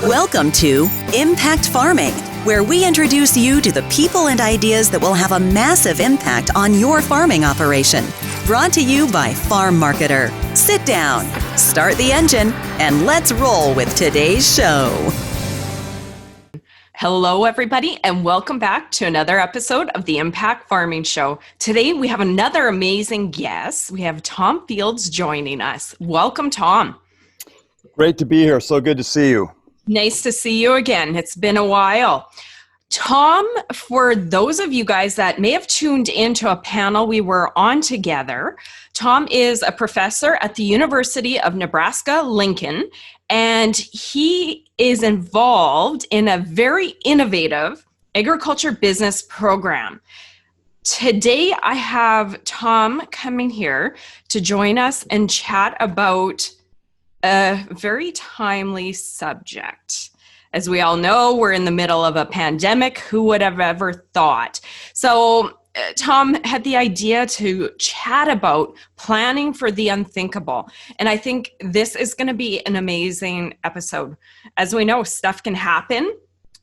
Welcome to Impact Farming, where we introduce you to the people and ideas that will have a massive impact on your farming operation. Brought to you by Farm Marketer. Sit down, start the engine, and let's roll with today's show. Hello, everybody, and welcome back to another episode of the Impact Farming Show. Today, we have another amazing guest. We have Tom Fields joining us. Welcome, Tom. Great to be here. So good to see you. Nice to see you again. It's been a while. Tom, for those of you guys that may have tuned into a panel we were on together, Tom is a professor at the University of Nebraska-Lincoln, and he is involved in a very innovative agriculture business program. Today, I have Tom coming here to join us and chat about a very timely subject. As we all know, we're in the middle of a pandemic. Who would have ever thought? So Tom had the idea to chat about planning for the unthinkable. And I think this is going to be an amazing episode. As we know, stuff can happen.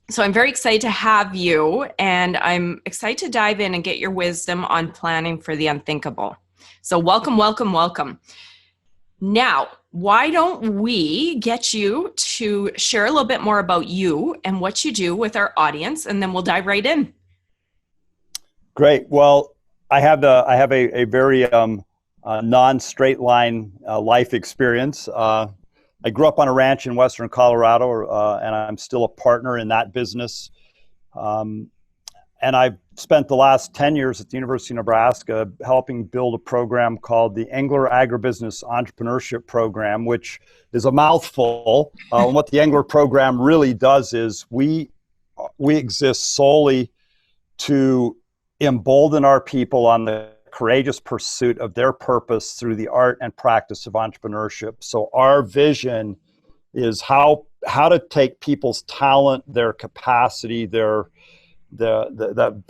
So I'm very excited to have you, and I'm excited to dive in and get your wisdom on planning for the unthinkable. So welcome, welcome, welcome. Now, why don't we get you to share a little bit more about you and what you do with our audience, and then we'll dive right in. Great. Well, I have a very non-straight line life experience. I grew up on a ranch in western Colorado, and I'm still a partner in that business. And I've spent the last 10 years at the University of Nebraska helping build a program called the Angler Agribusiness Entrepreneurship Program, which is a mouthful. And what the Angler program really does is we exist solely to embolden our people on the courageous pursuit of their purpose through the art and practice of entrepreneurship. So our vision is how to take people's talent, their capacity, the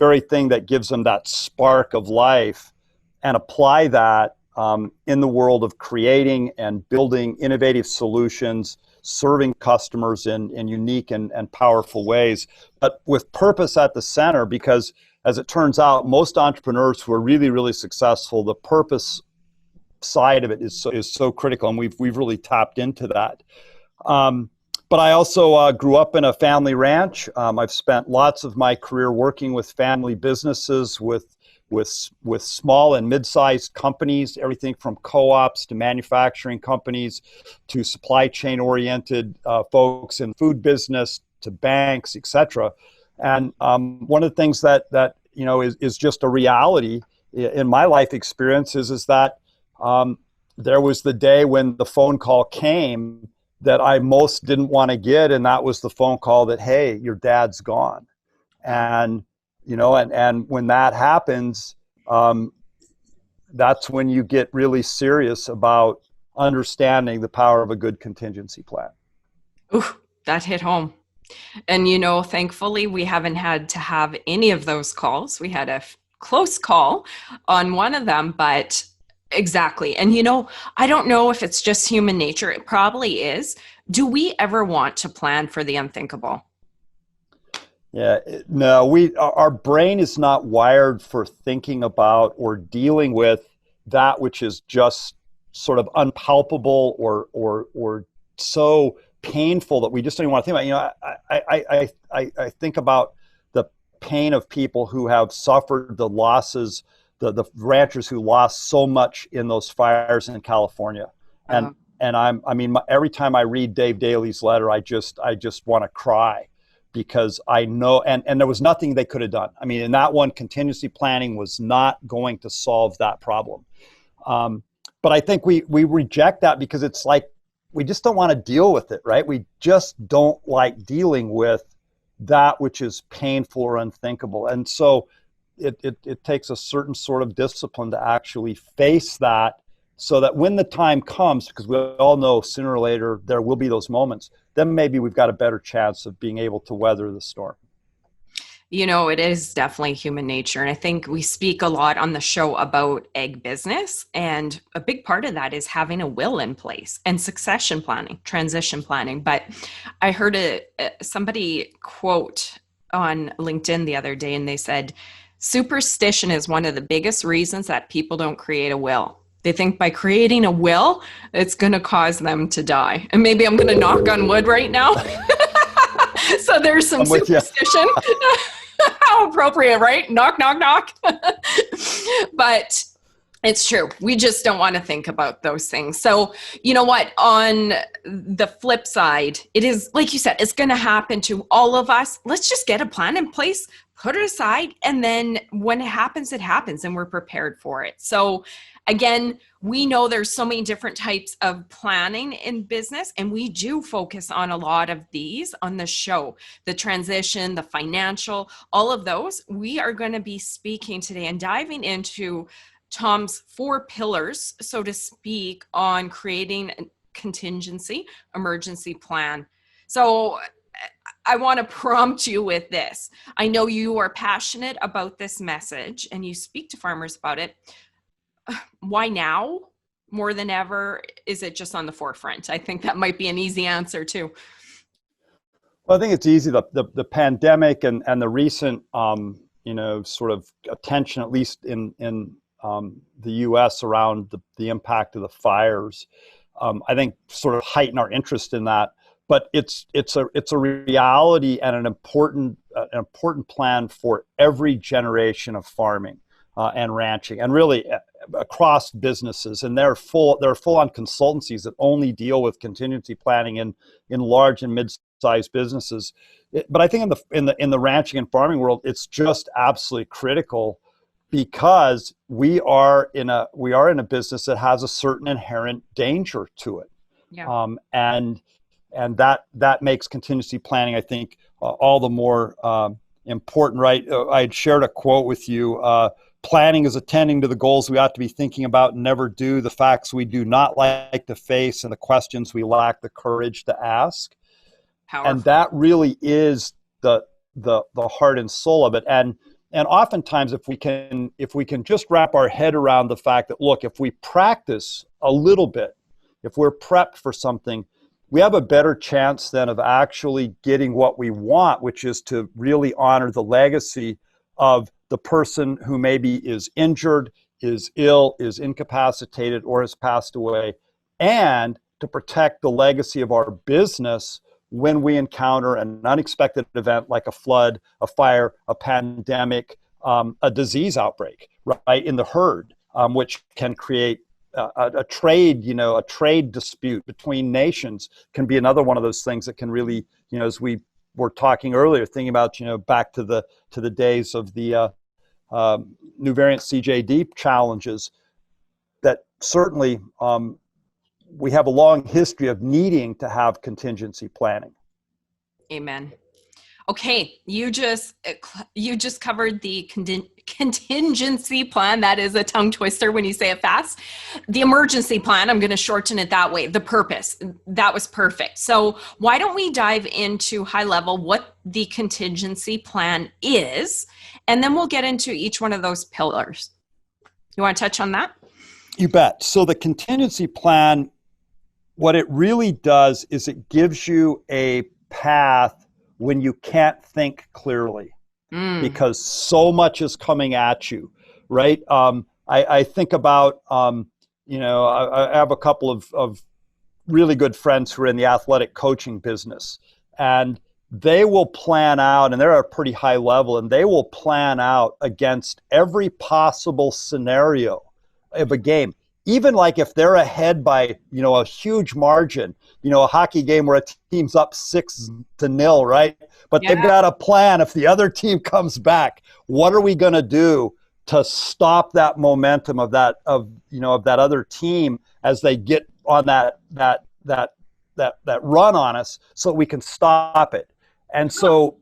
very thing that gives them that spark of life, and apply that in the world of creating and building innovative solutions, serving customers in unique and powerful ways, but with purpose at the center. Because as it turns out, most entrepreneurs who are really, really successful, the purpose side of it is so critical, and we've really tapped into that. But I also grew up in a family ranch. I've spent lots of my career working with family businesses, with small and mid-sized companies, everything from co-ops to manufacturing companies to supply chain oriented folks in food business to banks, etc. And one of the things that is just a reality in my life experiences is that there was the day when the phone call came that I most didn't want to get, and that was the phone call that, hey, your dad's gone. And and when that happens, that's when you get really serious about understanding the power of a good contingency plan. Ooh, that hit home. And thankfully we haven't had to have any of those calls. We had a close call on one of them, but exactly. And I don't know if it's just human nature. It probably is. Do we ever want to plan for the unthinkable? Yeah, no, our brain is not wired for thinking about or dealing with that which is just sort of unpalpable or so painful that we just don't even want to think about. I think about the pain of people who have suffered the losses, the ranchers who lost so much in those fires in California. And every time I read Dave Daly's letter, I just want to cry, because I know, and there was nothing they could have done. I mean, in that one, contingency planning was not going to solve that problem. But I think we reject that because it's like, we just don't want to deal with it, right? We just don't like dealing with that which is painful or unthinkable. And so it takes a certain sort of discipline to actually face that, so that when the time comes, because we all know sooner or later there will be those moments, then maybe we've got a better chance of being able to weather the storm. You know, it is definitely human nature. And I think we speak a lot on the show about egg business. And a big part of that is having a will in place and succession planning, transition planning. But I heard somebody quote on LinkedIn the other day, and they said, superstition is one of the biggest reasons that people don't create a will. They think by creating a will, it's going to cause them to die. And maybe I'm going to knock on wood right now. So there's some I'm with you. superstition. How appropriate, right? Knock, knock, knock. But it's true. We just don't want to think about those things. So, you know what? On the flip side, it is, like you said, it's going to happen to all of us. Let's just get a plan in place, put it aside, and then when it happens, and we're prepared for it. So again, we know there's so many different types of planning in business, and we do focus on a lot of these on the show, the transition, the financial, all of those. We are going to be speaking today and diving into Tom's 4 pillars, so to speak, on creating a contingency emergency plan. So I want to prompt you with this. I know you are passionate about this message and you speak to farmers about it. Why now more than ever? Is it just on the forefront? I think that might be an easy answer too. Well, I think it's easy. The pandemic and the recent, sort of attention, at least in the U.S. around the impact of the fires, I think sort of heighten our interest in that. But it's a reality and an important plan for every generation of farming and ranching, and really across businesses. And they're full on consultancies that only deal with contingency planning in large and mid-sized businesses. But I think in the ranching and farming world, it's just absolutely critical, because we are in a business that has a certain inherent danger to it. Yeah. And that makes contingency planning, I think, all the more important, right? I had shared a quote with you. Planning is attending to the goals we ought to be thinking about and never do, the facts we do not like to face, and the questions we lack the courage to ask. Powerful. And that really is the heart and soul of it. And oftentimes, if we can just wrap our head around the fact that, look, if we practice a little bit, if we're prepped for something, we have a better chance then of actually getting what we want, which is to really honor the legacy of the person who maybe is injured, is ill, is incapacitated, or has passed away, and to protect the legacy of our business when we encounter an unexpected event like a flood, a fire, a pandemic, a disease outbreak, right, in the herd, which can create a trade dispute between nations, can be another one of those things that can really, as we were talking earlier, thinking about, back to the days of the new variant CJD challenges, that certainly we have a long history of needing to have contingency planning. Amen. Okay, you just covered the contingency plan. That is a tongue twister when you say it fast. The emergency plan, I'm going to shorten it that way. The purpose, that was perfect. So why don't we dive into high level what the contingency plan is, and then we'll get into each one of those pillars. You want to touch on that? You bet. So the contingency plan, what it really does is it gives you a path when you can't think clearly, because so much is coming at you, right? I think about, I have a couple of really good friends who are in the athletic coaching business, and they will plan out, and they're at a pretty high level, and they will plan out against every possible scenario of a game. Even like if they're ahead by, a huge margin, a hockey game where a team's up 6-0, right? But they've got a plan. If the other team comes back, what are we going to do to stop that momentum of that other team as they get on that run on us, so that we can stop it? And so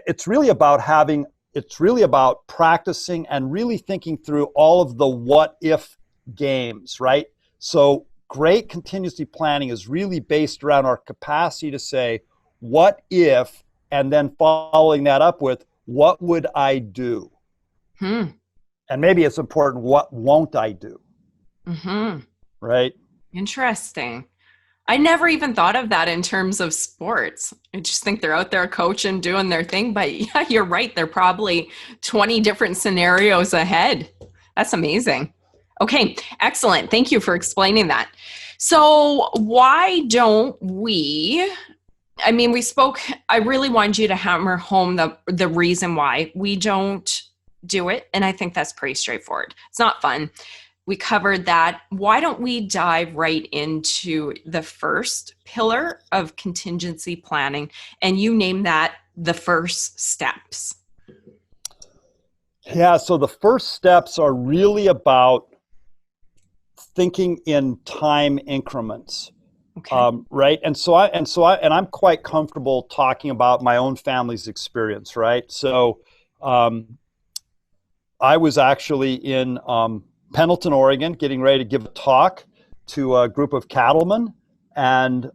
it's really about practicing and really thinking through all of the what if games, right? So great contingency planning is really based around our capacity to say, what if, and then following that up with, what would I do? Hmm. And maybe it's important, what won't I do? Mm-hmm. Right? Interesting. I never even thought of that in terms of sports. I just think they're out there coaching, doing their thing. But yeah, you're right. They're probably 20 different scenarios ahead. That's amazing. Okay, excellent. Thank you for explaining that. So, why don't we? I mean, we spoke. I really wanted you to hammer home the reason why we don't do it, and I think that's pretty straightforward. It's not fun. We covered that. Why don't we dive right into the first pillar of contingency planning? And you name that the first steps. Yeah, so the first steps are really about thinking in time increments. Okay. Right. And I'm quite comfortable talking about my own family's experience. Right. So I was actually in Pendleton, Oregon, getting ready to give a talk to a group of cattlemen. And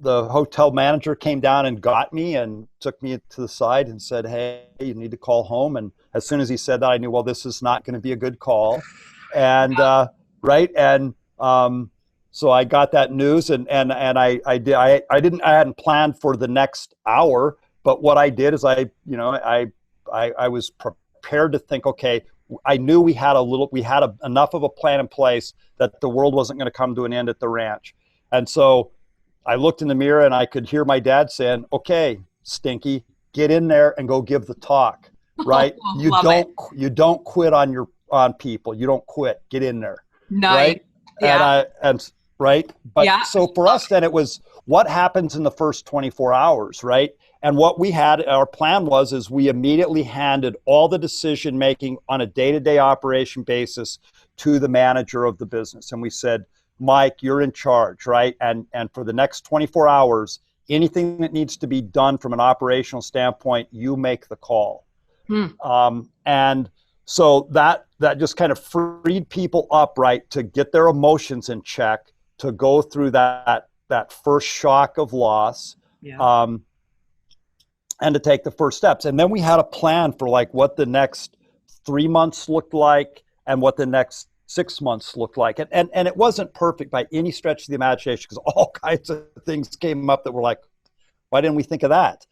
the hotel manager came down and got me and took me to the side and said, "Hey, you need to call home." And as soon as he said that, I knew, well, this is not going to be a good call. And right. And so I got that news, and I hadn't planned for the next hour, but what I did is I was prepared to think, okay, I knew we had enough of a plan in place that the world wasn't going to come to an end at the ranch. And so I looked in the mirror and I could hear my dad saying, "Okay, Stinky, get in there and go give the talk." Right? You don't quit on people. You don't quit. Get in there. Nice. Right? Yeah. Right. But yeah. So for us, then it was what happens in the first 24 hours. Right. And what our plan is we immediately handed all the decision making on a day-to-day operation basis to the manager of the business. And we said, "Mike, you're in charge. Right. And for the next 24 hours, anything that needs to be done from an operational standpoint, you make the call." And so that just kind of freed people up, right, to get their emotions in check, to go through that first shock of loss, and to take the first steps. And then we had a plan for like what the next 3 months looked like and what the next 6 months looked like. And it wasn't perfect by any stretch of the imagination, because all kinds of things came up that were like, why didn't we think of that?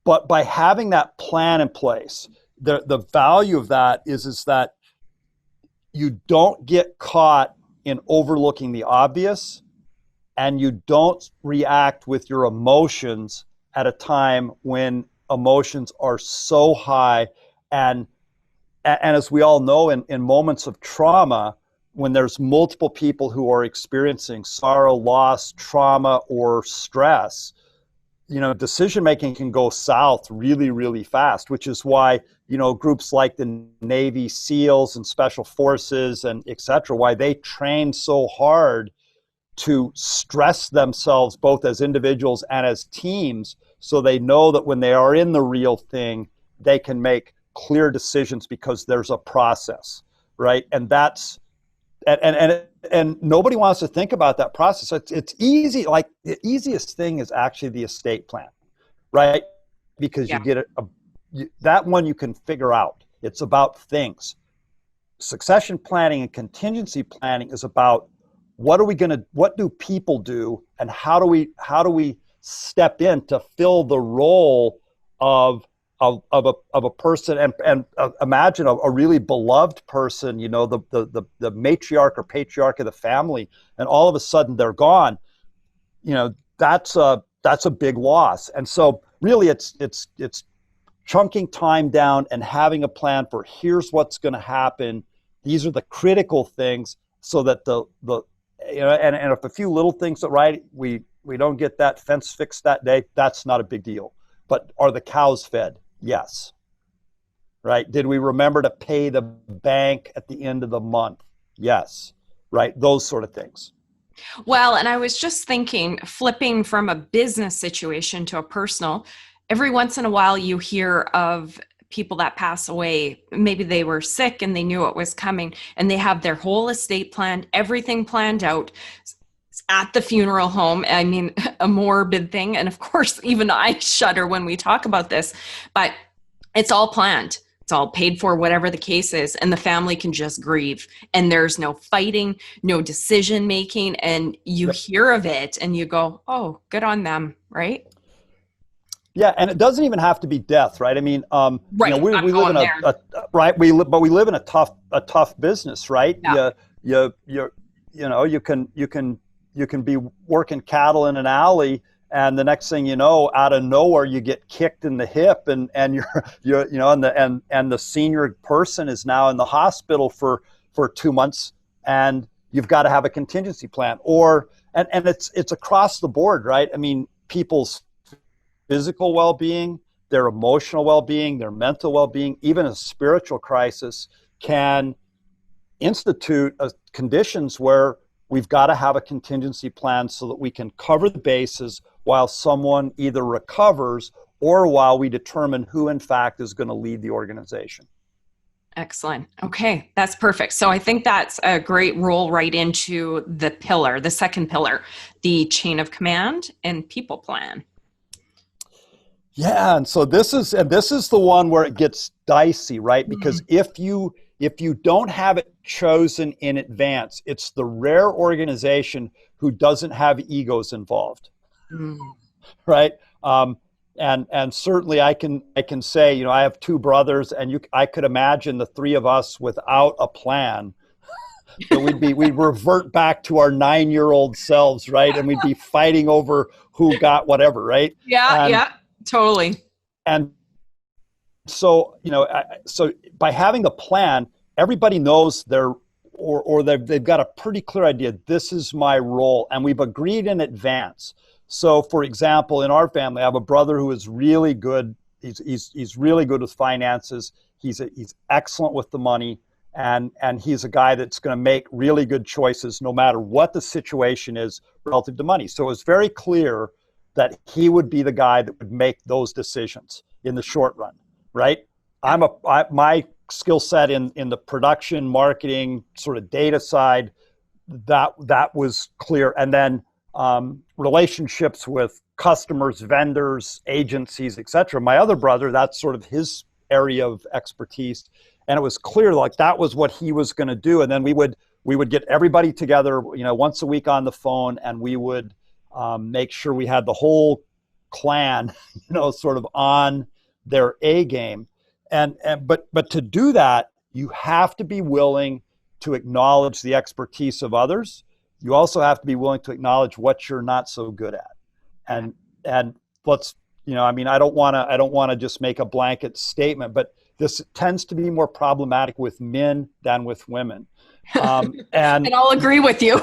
But by having that plan in place, the value of that is that you don't get caught in overlooking the obvious, and you don't react with your emotions at a time when emotions are so high. And as we all know, in moments of trauma, when there's multiple people who are experiencing sorrow, loss, trauma, or stress, decision making can go south really, really fast, which is why, groups like the Navy SEALs and Special Forces and et cetera, why they train so hard to stress themselves both as individuals and as teams, so they know that when they are in the real thing, they can make clear decisions because there's a process, right? And that's and nobody wants to think about that process. It's easy. Like the easiest thing is actually the estate plan, right? Because you get that one you can figure out. It's about things. Succession planning and contingency planning is about what do people do, and how do we step in to fill the role of a person, and imagine a really beloved person, the matriarch or patriarch of the family, and all of a sudden they're gone. That's a big loss. And so really it's chunking time down and having a plan for here's what's going to happen. These are the critical things, so that and if a few little things we don't get that fence fixed that day, that's not a big deal. But are the cows fed? Yes. Right? Did we remember to pay the bank at the end of the month? Yes. Right? Those sort of things. Well, and I was just thinking, flipping from a business situation to a personal, every once in a while you hear of people that pass away. Maybe they were sick and they knew it was coming, and they have their whole estate planned, everything planned out. at the funeral home. I mean, a morbid thing. And of course, even I shudder when we talk about this, but it's all planned. It's all paid for, whatever the case is. And the family can just grieve. And there's no fighting, no decision making. And you hear of it and you go, oh, good on them, right? Yeah, and it doesn't even have to be death, right? I mean, right. we live in right. But we live in a tough business, right? Yeah. You can be working cattle in an alley, and the next thing you know, out of nowhere, you get kicked in the hip, and the senior person is now in the hospital for 2 months, and you've got to have a contingency plan, and it's across the board, right? I mean, people's physical well-being, their emotional well-being, their mental well-being, even a spiritual crisis can institute conditions where we've got to have a contingency plan so that we can cover the bases while someone either recovers or while we determine who in fact is going to lead the organization. Excellent. Okay, that's perfect. So I think that's a great roll right into the second pillar, the chain of command and people plan. Yeah, and so this is the one where it gets dicey, right? Because if you don't have it chosen in advance, it's the rare organization who doesn't have egos involved, right? And certainly I can say, I have two brothers, and I could imagine the three of us without a plan. So we'd revert back to our 9-year-old selves, right? And we'd be fighting over who got whatever, right? Yeah. Totally. And so, so by having the plan, everybody knows they've got a pretty clear idea. This is my role, and we've agreed in advance. So, for example, in our family, I have a brother who is really good. He's really good with finances. He's excellent with the money, and he's a guy that's going to make really good choices no matter what the situation is relative to money. So it's very clear that he would be the guy that would make those decisions in the short run, right? My skill set in the production, marketing, sort of data side, that was clear. And then relationships with customers, vendors, agencies, et cetera. My other brother, that's sort of his area of expertise. And it was clear like that was what he was going to do. And then we would get everybody together, once a week on the phone, and we would make sure we had the whole clan, sort of on their A game. But to do that, you have to be willing to acknowledge the expertise of others. You also have to be willing to acknowledge what you're not so good at. And let's, I don't want to just make a blanket statement, but this tends to be more problematic with men than with women. And I'll agree with you.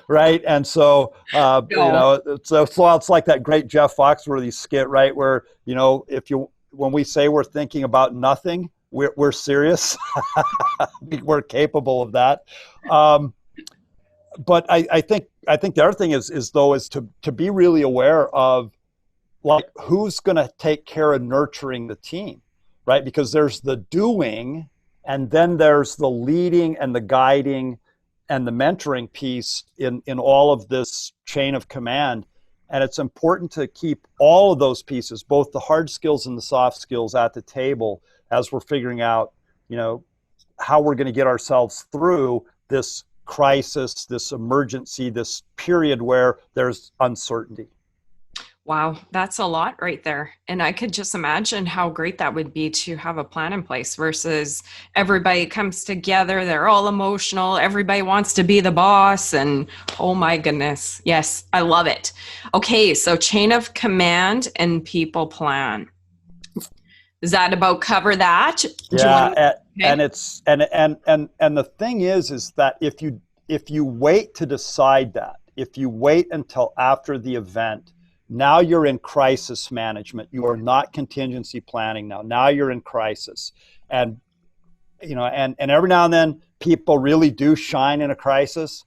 Right. And so, so it's like that great Jeff Foxworthy skit, right? Where, when we say we're thinking about nothing, we're serious. We're capable of that. But I think the other thing is to be really aware of like who's going to take care of nurturing the team, right? Because there's the doing, and then there's the leading and the guiding and the mentoring piece in all of this chain of command. And it's important to keep all of those pieces, both the hard skills and the soft skills, at the table as we're figuring out, how we're going to get ourselves through this crisis, this emergency, this period where there's uncertainty. Wow, that's a lot right there. And I could just imagine how great that would be to have a plan in place versus everybody comes together, they're all emotional, everybody wants to be the boss, and oh my goodness. Yes, I love it. Okay, so chain of command and people plan. Does that about cover that? And it's and the thing is that if you wait to decide that, if you wait until after the event, now you're in crisis management. You are not contingency planning now. Now you're in crisis. And and every now and then people really do shine in a crisis,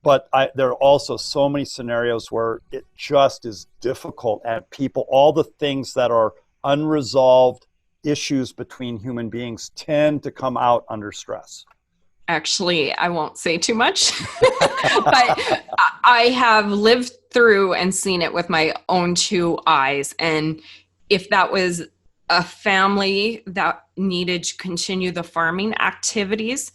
but there are also so many scenarios where it just is difficult, and all the things that are unresolved issues between human beings tend to come out under stress. Actually, I won't say too much, but I have lived through and seen it with my own two eyes. And if that was a family that needed to continue the farming activities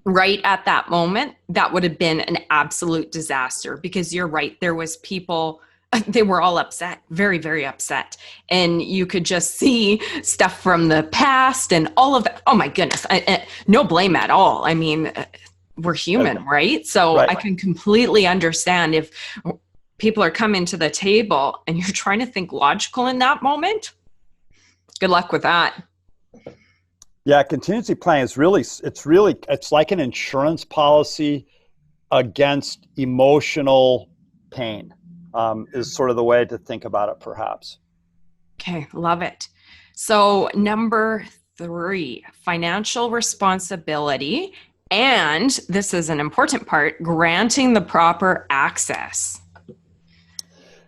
right at that moment, that would have been an absolute disaster, because you're right. There was people, they were all upset, very, very upset. And you could just see stuff from the past and all of that. Oh my goodness. No blame at all. I mean, we're human, right? So Right. I can completely understand if people are coming to the table and you're trying to think logical in that moment. Good luck with that. Yeah, contingency planning is it's like an insurance policy against emotional pain, is sort of the way to think about it, perhaps. Okay, love it. So number 3, financial responsibility. And this is an important part, granting the proper access.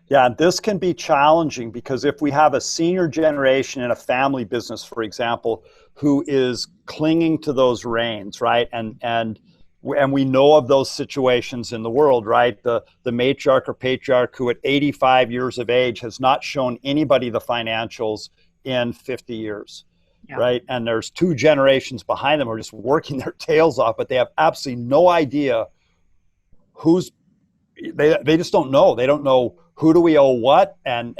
Yeah, and this can be challenging because if we have a senior generation in a family business, for example, who is clinging to those reins, right? And we know of those situations in the world, right? The matriarch or patriarch who at 85 years of age has not shown anybody the financials in 50 years, right? And there's 2 generations behind them who are just working their tails off, but they have absolutely no idea they just don't know. They don't know who do we owe what, and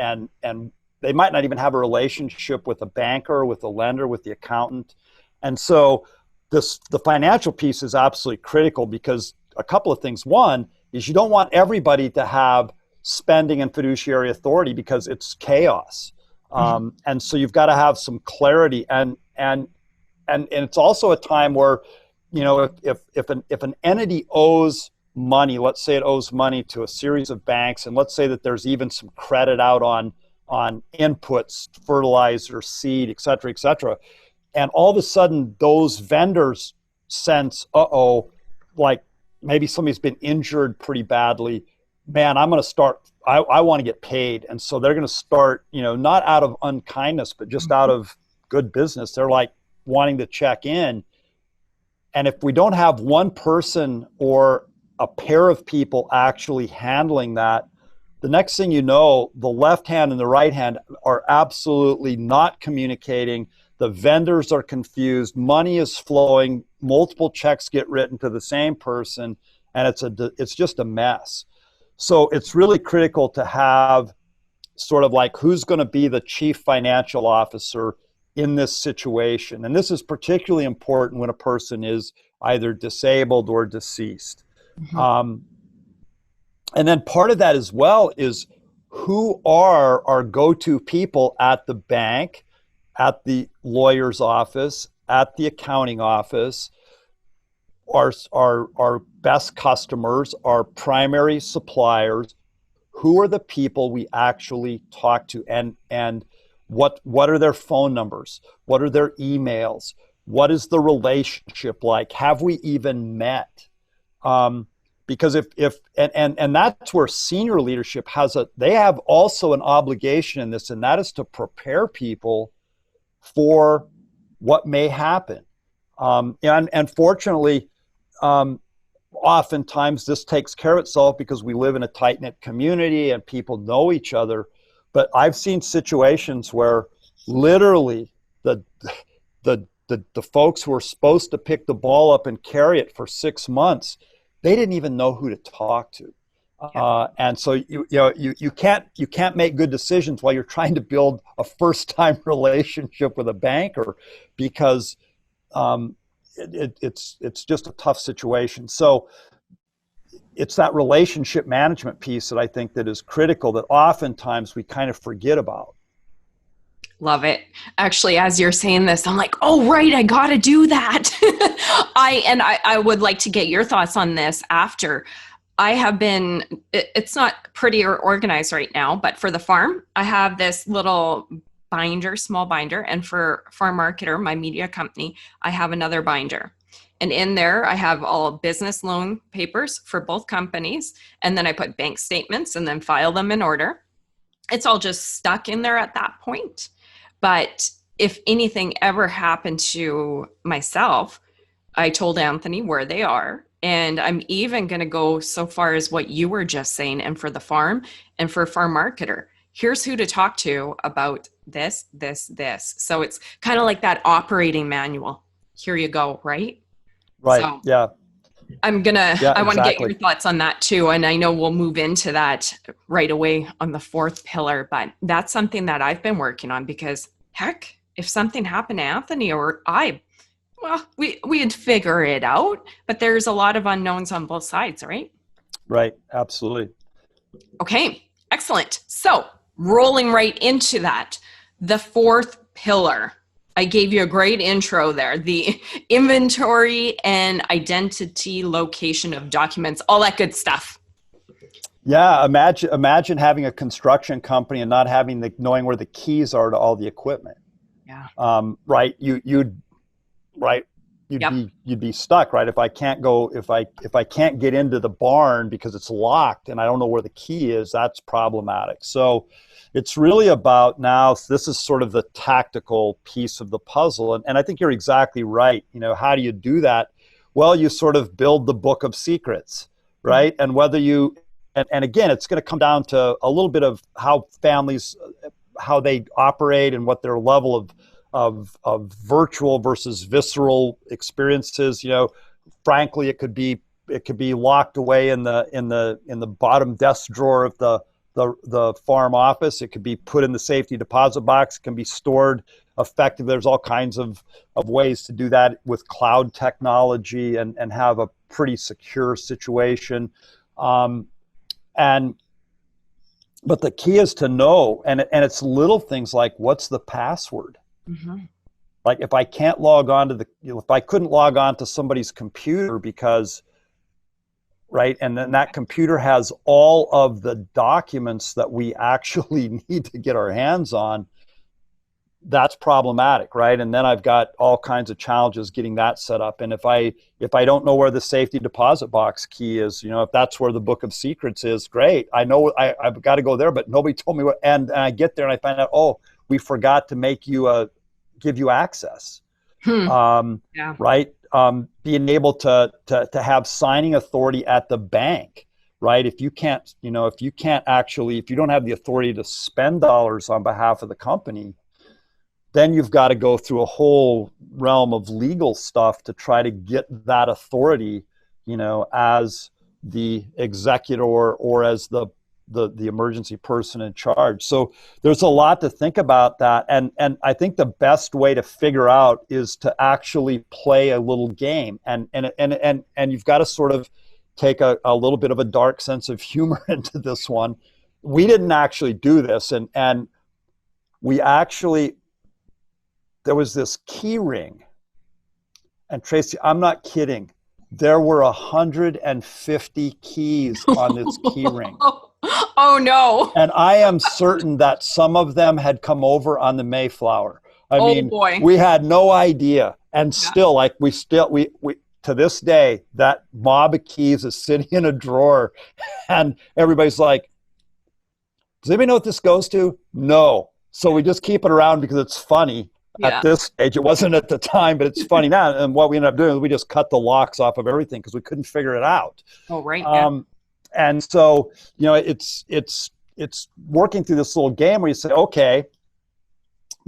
they might not even have a relationship with a banker, with a lender, with the accountant. And so the financial piece is absolutely critical because a couple of things. One is you don't want everybody to have spending and fiduciary authority because it's chaos. And so you've got to have some clarity, and it's also a time where, you know, if an entity owes money, let's say it owes money to a series of banks, and let's say that there's even some credit out on inputs, fertilizer, seed, et cetera, and all of a sudden those vendors sense, like maybe somebody's been injured pretty badly, man, I'm going to start, I want to get paid. And so they're going to start, you know, not out of unkindness, but just out of good business. They're like wanting to check in. And if we don't have one person or a pair of people actually handling that, the next thing you know, the left hand and the right hand are absolutely not communicating. The vendors are confused. Money is flowing. Multiple checks get written to the same person, and it's just a mess. So it's really critical to have sort of like who's going to be the chief financial officer in this situation. And this is particularly important when a person is either disabled or deceased. And then part of that as well is who are our go-to people at the bank, at the lawyer's office, at the accounting office, our best customers, our primary suppliers. Who are the people we actually talk to, and what are their phone numbers? What are their emails? What is the relationship like? Have we even met? Because and that's where senior leadership they have also an obligation in this, and that is to prepare people for what may happen. And fortunately, oftentimes this takes care of itself because we live in a tight-knit community and people know each other. But I've seen situations where literally the folks who are supposed to pick the ball up and carry it for 6 months, they didn't even know who to talk to. And so you can't make good decisions while you're trying to build a first-time relationship with a banker, because it's just a tough situation. So it's that relationship management piece that I think that is critical, that oftentimes we kind of forget about. Love it. Actually, as you're saying this, I'm like, oh, right, I got to do that. I would like to get your thoughts on this after. I have been, it's not pretty or organized right now, but for the farm, I have this little binder, small binder. And for Farm Marketer, my media company, I have another binder. And in there, I have all business loan papers for both companies. And then I put bank statements and then file them in order. It's all just stuck in there at that point. But if anything ever happened to myself, I told Anthony where they are. And I'm even going to go so far as what you were just saying. And for the farm and for farm marketer, here's who to talk to about this, this, this. So it's kind of like that operating manual. Here you go, right? Right. So yeah. I want to get Exactly. your thoughts on that too. And I know we'll move into that right away on the fourth pillar, but that's something that I've been working on because heck, if something happened to Anthony or we'd figure it out, but there's a lot of unknowns on both sides, right? Right. Absolutely. Okay, excellent. So rolling right into that, the fourth pillar. I gave you a great intro there. The inventory and identity location of documents, all that good stuff. Yeah. Imagine having a construction company and not having knowing where the keys are to all the equipment. Yeah. Right. You'd be stuck, right? If I can't get into the barn because it's locked and I don't know where the key is, that's problematic. So it's really about now, this is sort of the tactical piece of the puzzle. And I think you're exactly right. How do you do that? Well, you sort of build the book of secrets, right? And whether you, and again, it's going to come down to a little bit of how families, how they operate and what their level of virtual versus visceral experiences. Frankly, it could be locked away in the bottom desk drawer of the farm office. It could be put in the safety deposit box. It can be stored effectively. There's all kinds of ways to do that with cloud technology and have a pretty secure situation. But the key is to know, and it's little things like, what's the password? Mm-hmm. Like if I can't log on if I couldn't log on to somebody's computer because, right, and then that computer has all of the documents that we actually need to get our hands on, that's problematic, right? And then I've got all kinds of challenges getting that set up. And if I don't know where the safety deposit box key is, if that's where the book of secrets is, great. I know I've got to go there, but nobody told me what. And I get there and I find out, we forgot to give you access. Yeah. Right? Being able to have signing authority at the bank, right? If you don't have the authority to spend dollars on behalf of the company, then you've got to go through a whole realm of legal stuff to try to get that authority, as the executor or as the emergency person in charge. So there's a lot to think about that. And I think the best way to figure out is to actually play a little game. And you've got to sort of take a little bit of a dark sense of humor into this one. We didn't actually do this. And we actually, there was this key ring. And Tracy, I'm not kidding. There were 150 keys on this key ring. Oh no. And I am certain that some of them had come over on the Mayflower. I mean, boy. We had no idea. And still, we to this day, that mob of keys is sitting in a drawer and everybody's like, does anybody know what this goes to? No. So we just keep it around because it's funny. At this stage, it wasn't at the time, but it's funny now. And what we ended up doing is we just cut the locks off of everything because we couldn't figure it out. Oh, right. And so, it's working through this little game where you say, okay,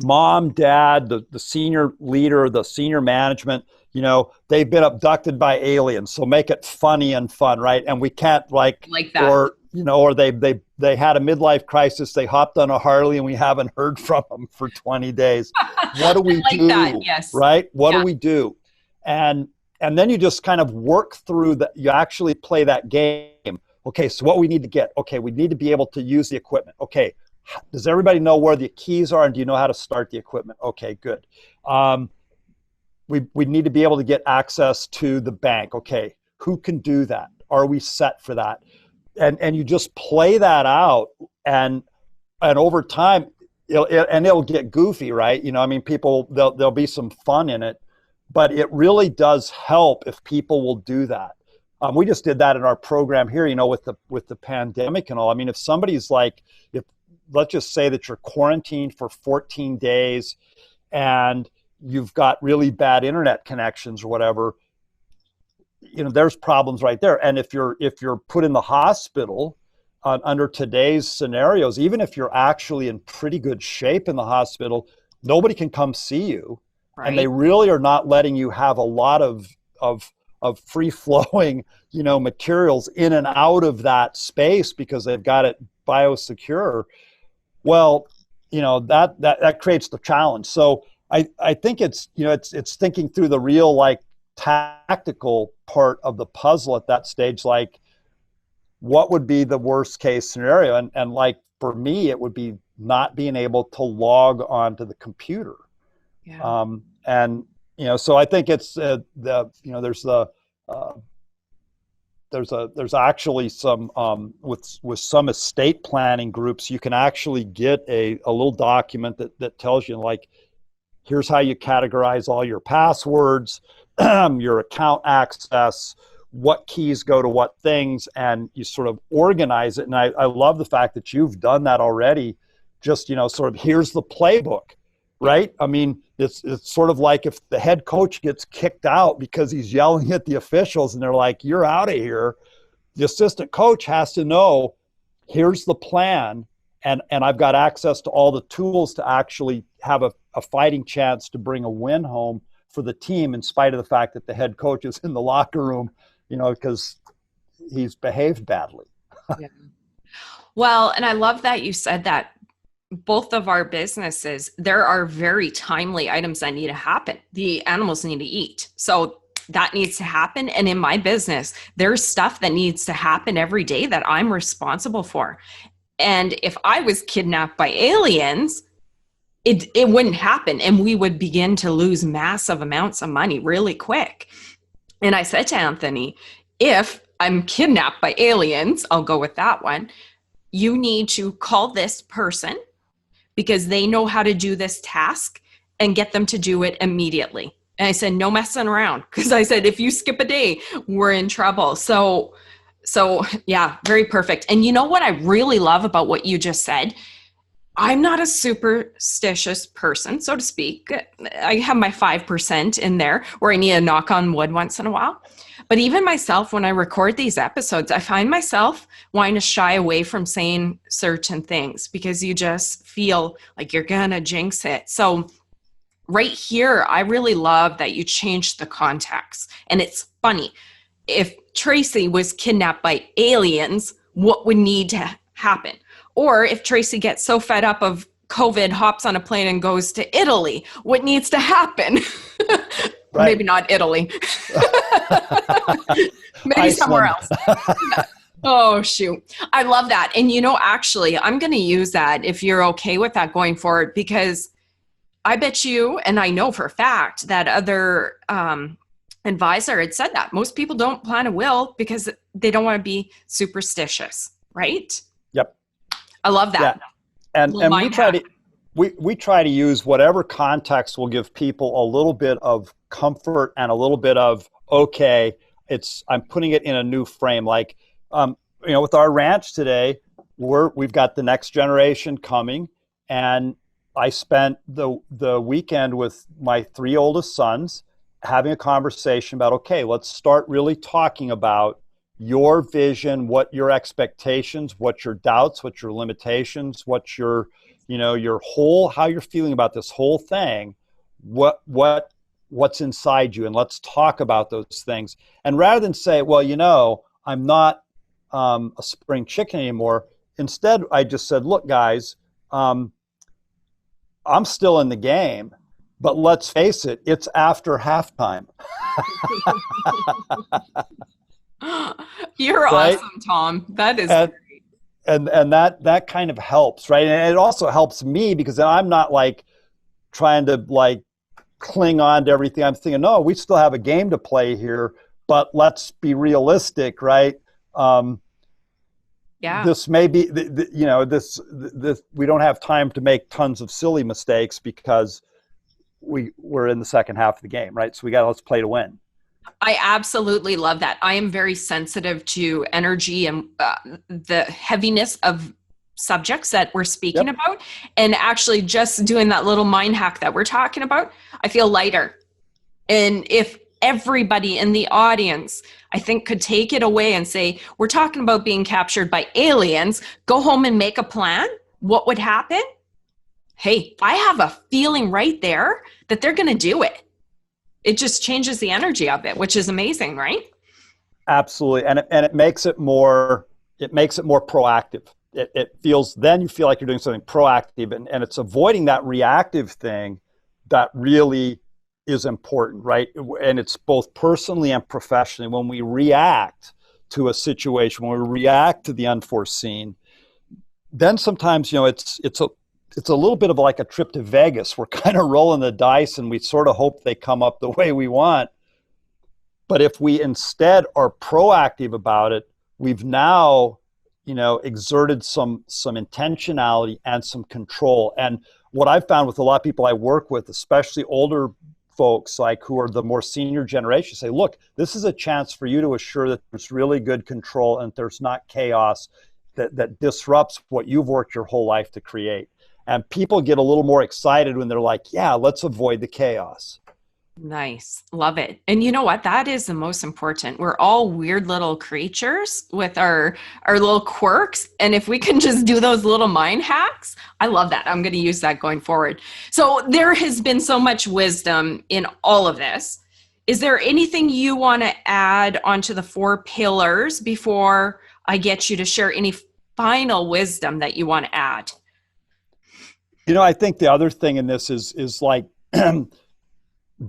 mom, dad, the senior leader, the senior management, they've been abducted by aliens. So make it funny and fun, right? And we can't like that. Or they had a midlife crisis. They hopped on a Harley and we haven't heard from them for 20 days. What do we do? That, yes. Right? What do we do? And then you just kind of work through that. You actually play that game. Okay, so what we need to get, we need to be able to use the equipment. Okay, does everybody know where the keys are and do you know how to start the equipment? Okay, good. We need to be able to get access to the bank. Okay, who can do that? Are we set for that? And you just play that out and over time, it'll get goofy, right? People, there'll be some fun in it, but it really does help if people will do that. We just did that in our program here, with the pandemic and all. If somebody's like, let's just say that you're quarantined for 14 days and you've got really bad internet connections or whatever, there's problems right there. And if you're put in the hospital under today's scenarios, even if you're actually in pretty good shape in the hospital, nobody can come see you. Right. And they really are not letting you have a lot of free flowing, materials in and out of that space because they've got it biosecure. Well, that creates the challenge. So I think it's thinking through the real, like, tactical part of the puzzle at that stage, like, what would be the worst case scenario? And like, for me, it would be not being able to log onto the computer. Yeah. So I think it's there's actually some with some estate planning groups, you can actually get a little document that tells you, like, here's how you categorize all your passwords, your account access, what keys go to what things, and you sort of organize it. And I love the fact that you've done that already. Just, sort of, here's the playbook, right? I mean, it's sort of like if the head coach gets kicked out because he's yelling at the officials and they're like, you're out of here. The assistant coach has to know, here's the plan, and I've got access to all the tools to actually have a fighting chance to bring a win home for the team, in spite of the fact that the head coach is in the locker room, because he's behaved badly. Yeah. Well, and I love that you said that. Both of our businesses, there are very timely items that need to happen. The animals need to eat. So that needs to happen. And in my business, there's stuff that needs to happen every day that I'm responsible for. And if I was kidnapped by aliens, it wouldn't happen. And we would begin to lose massive amounts of money really quick. And I said to Anthony, if I'm kidnapped by aliens, I'll go with that one. You need to call this person because they know how to do this task, and get them to do it immediately. And I said, no messing around. Because I said, if you skip a day, we're in trouble. So yeah, very perfect. And you know what I really love about what you just said? I'm not a superstitious person, so to speak. I have my 5% in there where I need to knock on wood once in a while. But even myself, when I record these episodes, I find myself wanting to shy away from saying certain things because you just feel like you're going to jinx it. So right here, I really love that you changed the context. And it's funny. If Tracy was kidnapped by aliens, what would need to happen? Or if Tracy gets so fed up of COVID, hops on a plane and goes to Italy, what needs to happen? Right. Maybe not Italy. Maybe somewhere else. Oh, shoot. I love that. And actually, I'm going to use that if you're okay with that going forward, because I bet you, and I know for a fact that other advisor had said that most people don't plan a will because they don't want to be superstitious, right? Yep. I love that. Yeah. And we try to use whatever context will give people a little bit of comfort and a little bit of, okay, I'm putting it in a new frame. Like, with our ranch today, we've got the next generation coming, and I spent the weekend with my 3 oldest sons having a conversation about, okay, let's start really talking about your vision, what your expectations, what your doubts, what your limitations, what your how you're feeling about this whole thing, what's inside you, and let's talk about those things. And rather than say, well, I'm not a spring chicken anymore, instead I just said, look, guys, I'm still in the game, but let's face it, it's after halftime. You're right? Awesome, Tom. That is great. And that kind of helps, right? And it also helps me because then I'm not like trying to like cling on to everything. I'm thinking, no, we still have a game to play here, but let's be realistic, right? Yeah. This may be, this we don't have time to make tons of silly mistakes because we're in the second half of the game, right? So let's play to win. I absolutely love that. I am very sensitive to energy and the heaviness of subjects that we're speaking about. And actually just doing that little mind hack that we're talking about, I feel lighter. And if everybody in the audience, I think, could take it away and say, we're talking about being captured by aliens, go home and make a plan, what would happen? Hey, I have a feeling right there that they're going to do it. It just changes the energy of it, which is amazing, right? Absolutely. And it makes it more proactive. It feels, then you feel like you're doing something proactive, and it's avoiding that reactive thing that really is important, right? And it's both personally and professionally. When we react to a situation, when we react to the unforeseen, then sometimes, it's a little bit of like a trip to Vegas. We're kind of rolling the dice and we sort of hope they come up the way we want. But if we instead are proactive about it, we've now, exerted some intentionality and some control. And what I've found with a lot of people I work with, especially older folks like who are the more senior generation, say, look, this is a chance for you to assure that there's really good control and there's not chaos that disrupts what you've worked your whole life to create. And people get a little more excited when they're like, yeah, let's avoid the chaos. Nice. Love it. And you know what? That is the most important. We're all weird little creatures with our little quirks. And if we can just do those little mind hacks, I love that. I'm going to use that going forward. So there has been so much wisdom in all of this. Is there anything you want to add onto the 4 pillars before I get you to share any final wisdom that you want to add? I think the other thing in this is like,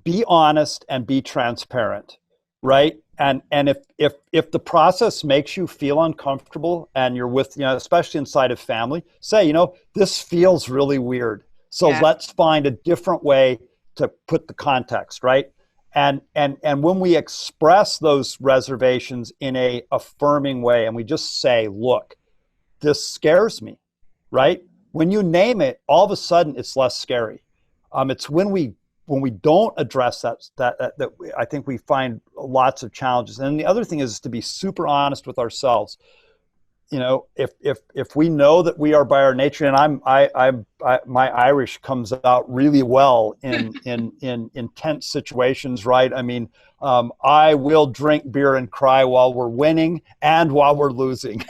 be honest and be transparent, right? And if the process makes you feel uncomfortable and you're with, especially inside of family, say, this feels really weird. So let's find a different way to put the context, right? And when we express those reservations in a affirming way, and we just say, look, this scares me, right? When you name it, all of a sudden it's less scary. It's when we don't address that I think we find lots of challenges. And the other thing is to be super honest with ourselves. If we know that we are by our nature, and my Irish comes out really well in intense situations, right? I mean, I will drink beer and cry while we're winning and while we're losing,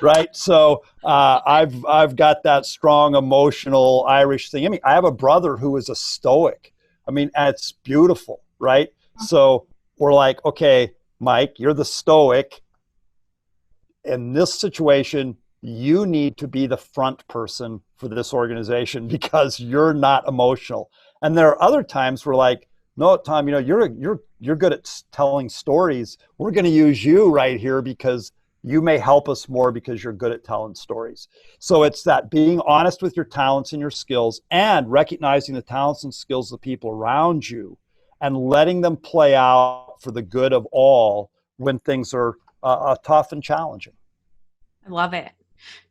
right? So I've got that strong emotional Irish thing. I mean, I have a brother who is a stoic. I mean, and it's beautiful, right? So we're like, okay, Mike, you're the stoic. In this situation, you need to be the front person for this organization because you're not emotional. And there are other times where like, no, Tom, you're good at telling stories. We're going to use you right here because you may help us more because you're good at telling stories. So it's that being honest with your talents and your skills and recognizing the talents and skills of the people around you and letting them play out for the good of all when things are tough and challenging. I love it.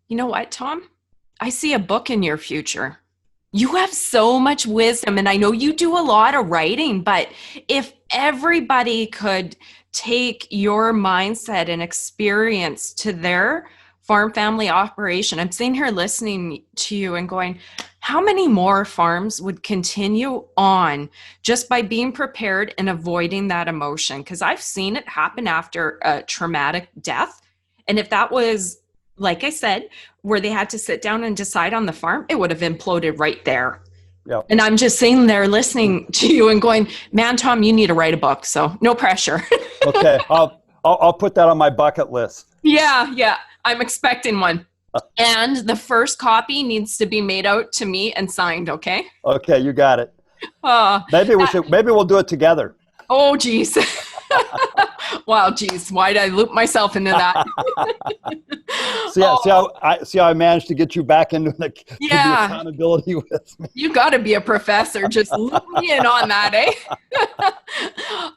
You know what, Tom? I see a book in your future. You have so much wisdom, and I know you do a lot of writing, but if everybody could take your mindset and experience to their farm family operation, I'm sitting here listening to you and going, how many more farms would continue on just by being prepared and avoiding that emotion? Because I've seen it happen after a traumatic death. And if that was, like I said, where they had to sit down and decide on the farm, it would have imploded right there. Yep. And I'm just sitting there listening to you and going, man, Tom, you need to write a book. So no pressure. Okay. I'll put that on my bucket list. Yeah. I'm expecting one. And the first copy needs to be made out to me and signed. Okay. Okay. You got it. Maybe we'll do it together. Oh, geez. Wow, geez. Why did I loop myself into that? See how I managed to get you back into the accountability with me. You got to be a professor. Just loop me in on that, eh?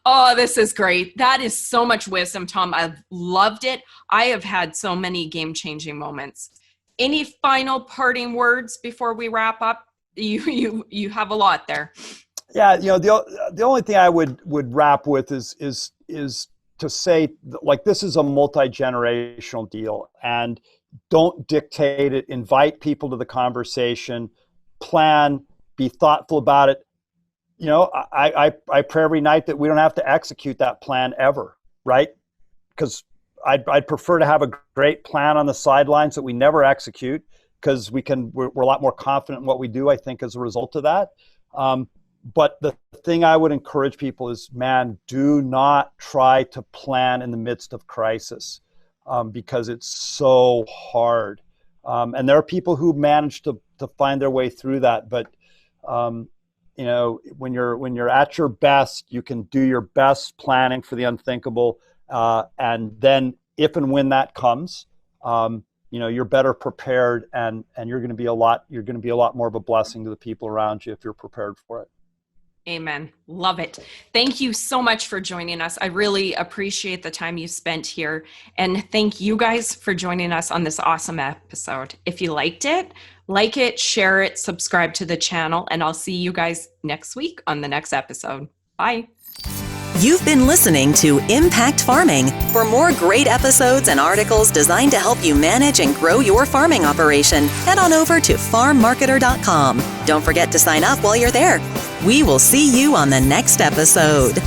Oh, this is great. That is so much wisdom, Tom. I've loved it. I have had so many game-changing moments. Any final parting words before we wrap up? You have a lot there. Yeah, the only thing I would wrap with is to say, like, this is a multi-generational deal, and don't dictate it. Invite people to the conversation, plan, be thoughtful about it. I pray every night that we don't have to execute that plan ever, right? Because I'd prefer to have a great plan on the sidelines that we never execute, because we're a lot more confident in what we do, I think, as a result of that. But the thing I would encourage people is, man, do not try to plan in the midst of crisis, because it's so hard. And there are people who manage to find their way through that. But, when you're at your best, you can do your best planning for the unthinkable. And then if and when that comes, you're better prepared, and you're going to be a lot more of a blessing to the people around you if you're prepared for it. Amen. Love it. Thank you so much for joining us. I really appreciate the time you spent here. And thank you guys for joining us on this awesome episode. If you liked it, like it, share it, subscribe to the channel, and I'll see you guys next week on the next episode. Bye. You've been listening to Impact Farming. For more great episodes and articles designed to help you manage and grow your farming operation, head on over to farmmarketer.com. Don't forget to sign up while you're there. We will see you on the next episode.